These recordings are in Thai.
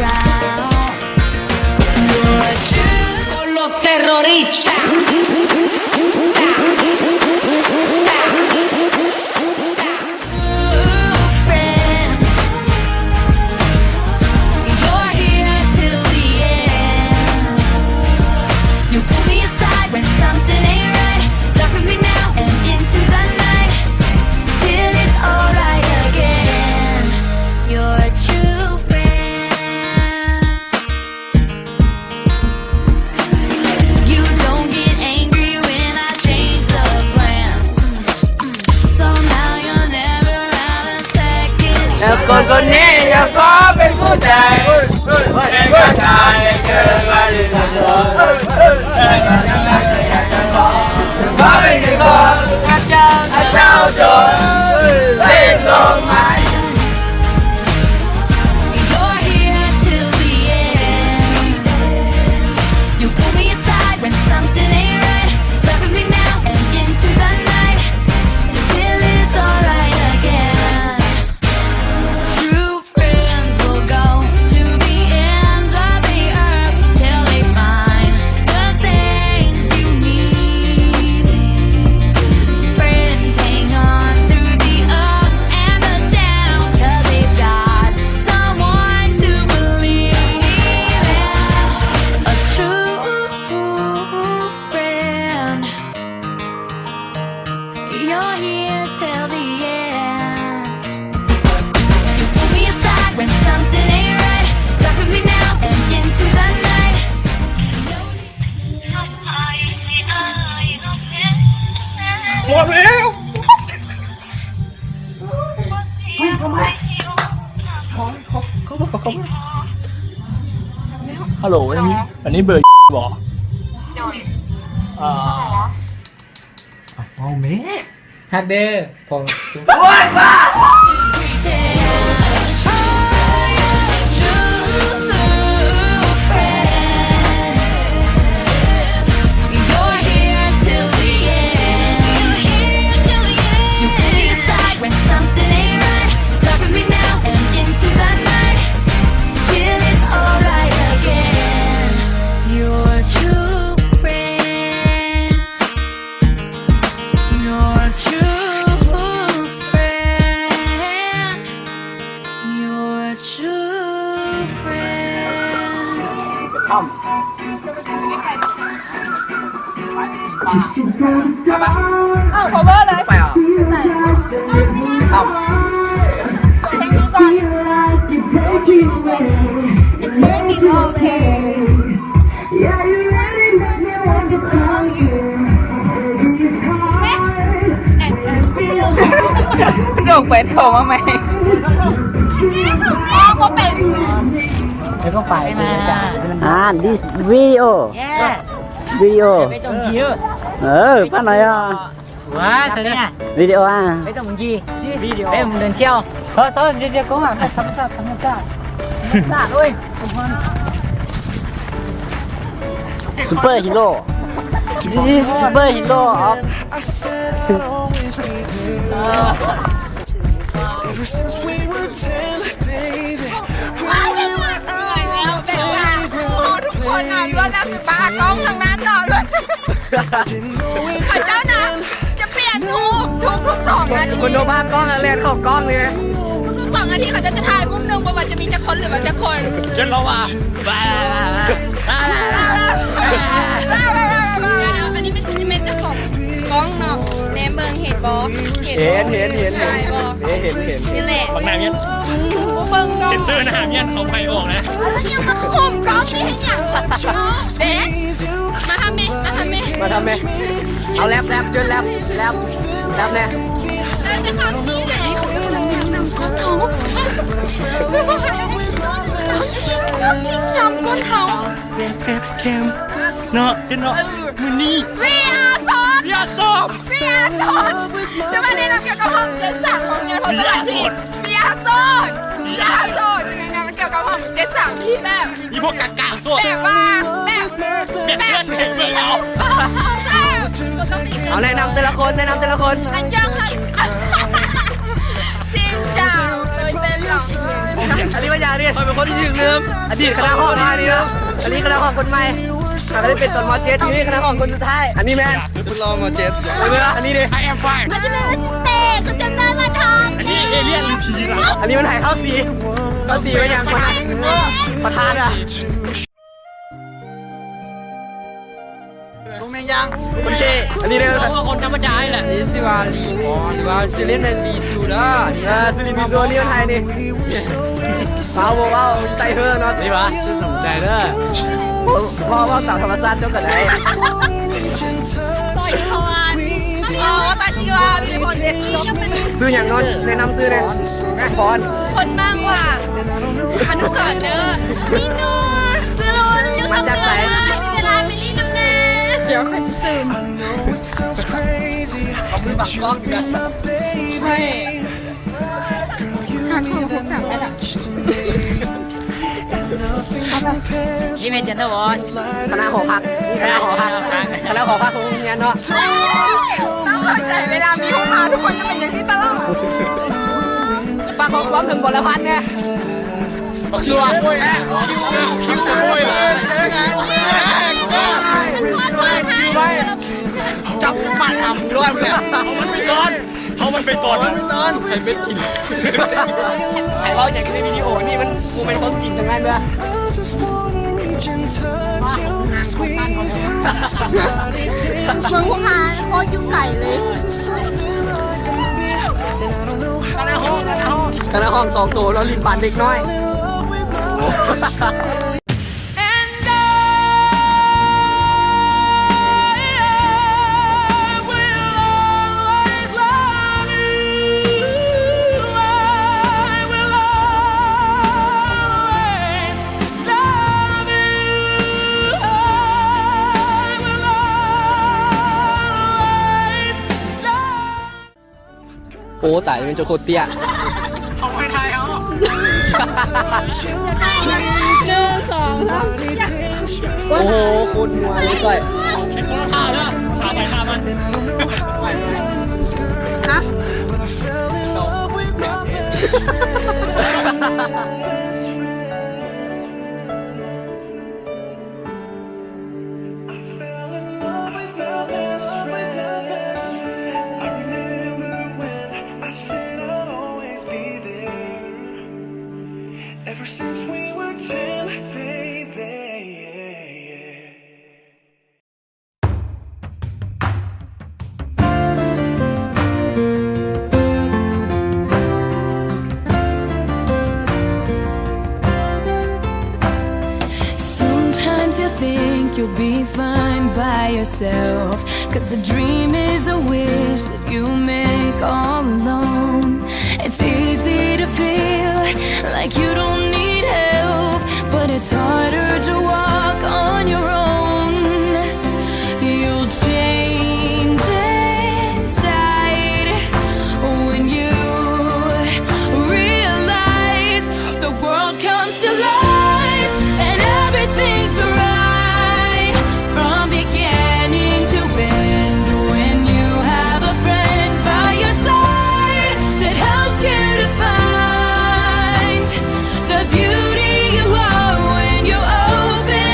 drown. You're true con los terroristas.คนนี้จะขอเป็นผู้ชายเป็นผู้ชายเจอกันเลยนะขอเป็นหนึ่งคนพระเจ้าจงสิ้นลมหายหมดแล้ววิ่งทำไมเขาฮัลโหลอันนี้เบอร์บอกเอาแม่ฮักเดอร์พอโอ้ยบ้าขอเบอร์เลยไปอ่ะใส่เอาเพลงนี้ก่อน Take it okay โดกเป็ดเขามาไหมก็เป็นแล้วก็ไปthis video Yes. video ไม่ต้องยิ้ว phát này Quá thật nha. video à Mấy tụi mình gì? Video. Đây mình đền treo. sao đi có hả thăm xa thôi super hero this is super hero of Ever since we were 10, baby. ทุกคนน่ะล้วนแล้วแต่ปลากล้องทั้งนั้นน่ะล้วนขอเจ้านะจะเปลี่ยนทุก2 นาที คุณดูภาพกล้องเรียนของกล้องเลย ทุก2 นาทีเขาจะถ่ายมุมหนึ่งว่าจะมีจะคนหรือว่าจะคน จนเราว่าอันนี้เป็นซินิเมตเจ้าของกล้องเนาะแนมเบิงเห็นบอเห็นนี่แหละ บางนางเนี่ย เบิงกล้อง เซ็นเซอร์หน้าเนี่ยเขาไปออกนะ แล้วยังมาข่มกล้องนี่ให้อย่างเด็กมาทำเมเอาแรปจนแรปเนี่ย แล้วจะทำที่ไหนเขากำลังแนะนำก้นเขาชิงช้ำก้นเขา เป็นเฟซเข้มเนาะเนาะมือนี่ เวียสดจะมาแนะนำเกี่ยวกับห้องเจนสามของเงินทศวรรษที่เวียสดจะแนะนำเกี่ยวกับห้องเจนสามที่แบบ นี่พวกกากๆสด แบบว่าแบบ เพื่อนเพื่อนเรา เอาแนะนำแต่ละคนอันยังค่ะซินจ่าโดยเตลู อันนี้ว่าอย่างนี้เป็นคนที่ถึงเดิมอดีตคณะห้องอันนี้นะอันนี้คณะห้องคนใหม่อันนี้เป็นตอนม.7นี่คณะห้องคนสุดท้ายอันนี้แม่คุณรอม.7อันนี้ดิ I am fine มันจะเป็นเตะก็จะได้มาทำ อันนี้เอเลี่ยนหรือผีล่ะอันนี้มันถ่ายเข้าสีไปอย่างประธานอ่ะลุงแมงยังคุณเจอันนี้เนี่ยคนธรรมดาแหละนี่สิว่าลีมอหรือว่าซิลินเป็นลีซูนะซิลินลีซูนี่มันไทยนี่ว้าวใส่เฮือกเนาะนี่วะชื่อสนใจเด้อพ่อว่าสาวธรรมศาสตร์เจ้ากันไหน ต่อยทอนตาชีวาวิริพลเด็กก็เป็น ซื้ออย่างนอนแนะนำซื้อเลยแม่พร คนมากกว่าอนุสรณ์เด้อนี่นูซื้อรุนยูสำเร็จเวลาไปนี่น้ำแน่เดี๋ยวค่อยจะซึม It sounds crazy that you'll be my baby. Girl, you mean that much to me. Nothing compares ยี่เมจเจนเตอร์วอน คณะหอพักคณะหอพักของโรงเรียนเนาะ ต้องเข้าใจเวลามีห้องมาทุกคนจะเป็นอย่างนี้ตลอด ฟังของความถึงบทละพันเนี่ยชัวร์ด้วยนะคิวด้วยเจอไงจับมันทำด้วยเนี่ยเอามันไปก่อนใครเป็นกินไอ้เราอย่างในวิดีโอนี่มันกูเป็นคนจริงทั้งนั้นเลย just wanna reach and touch you, squeeze you, somebody เมืองพุพานโคตรยุ่งไก่เลย and I don't know how คณะห้อง2ตัวแล้วลิ้นบานเด็กน้อย โอ้ตายเป็นโจโคเตียเอาไปไทยเอาโอ้โหคุณหัวเลยก่อยฮะ Ever since we were 10, baby. Sometimes you think you'll be fine by yourself, 'cause a dream is a wish that you make all alone. It's easy to feel like you don't need help, but it's harder to walk on your own. You'll change inside when you realize the world comes to life and everything's right from beginning to end. When you have a friend by your side that helps you to find the beauty you are when you open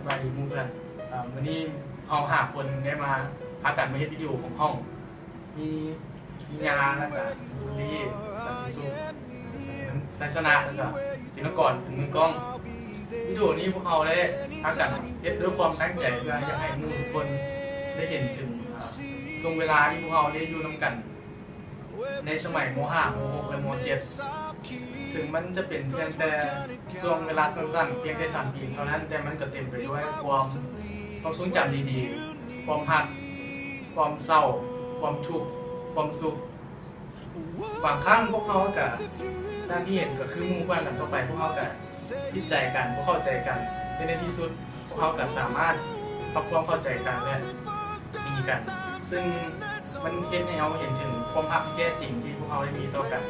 บายดีหมู่เพื่อนวันนี้ห้อง5 คนได้มาพากันมาเฮ็ดวิดีโอของห้องมีพี่ยาแล้วก็สุรีสันติสุขไซสนะแล้วก็ศิลปกรเป็นมือกล้องวิดีโอนี้พวกเขาได้พากันเฮ็ดด้วยความตั้งใจเพื่ออยากให้หมู่ทุกคนได้เห็นถึงช่วงเวลาที่พวกเขาได้อยู่นำกัน ในสมัยม.5 ม.6 และม.7 ถึงมันจะเป็นเพียงแต่ช่วงเวลาสั้นๆเพียงแค่3 ปีเท่านั้นแต่มันก็เต็มไปด้วยความทรงจำดีๆความหักความเศร้าความทุกข์ความสุขบางครั้งพวกเขาก็ด้านที่เห็นก็คือหมู่เพื่อนกันต่อไปพวกเขาก็คิดใจกันพวกเข้าใจกันในที่สุดพวกเขาก็สามารถปรับความเข้าใจกันและมีกันซึ่งมันเห็นให้เราเห็นถึงความรักที่แท้จริงที่พวกเขาได้มีต่อกัน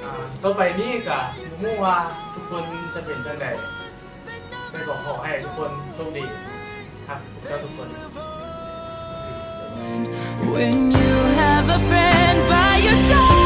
ต่อไปนี้ก็มุ่งว่าทุกคนจะเป็นจังใดได้บอกขอให้ทุกคนโชคดีครับทุกคน When you have a friend by your side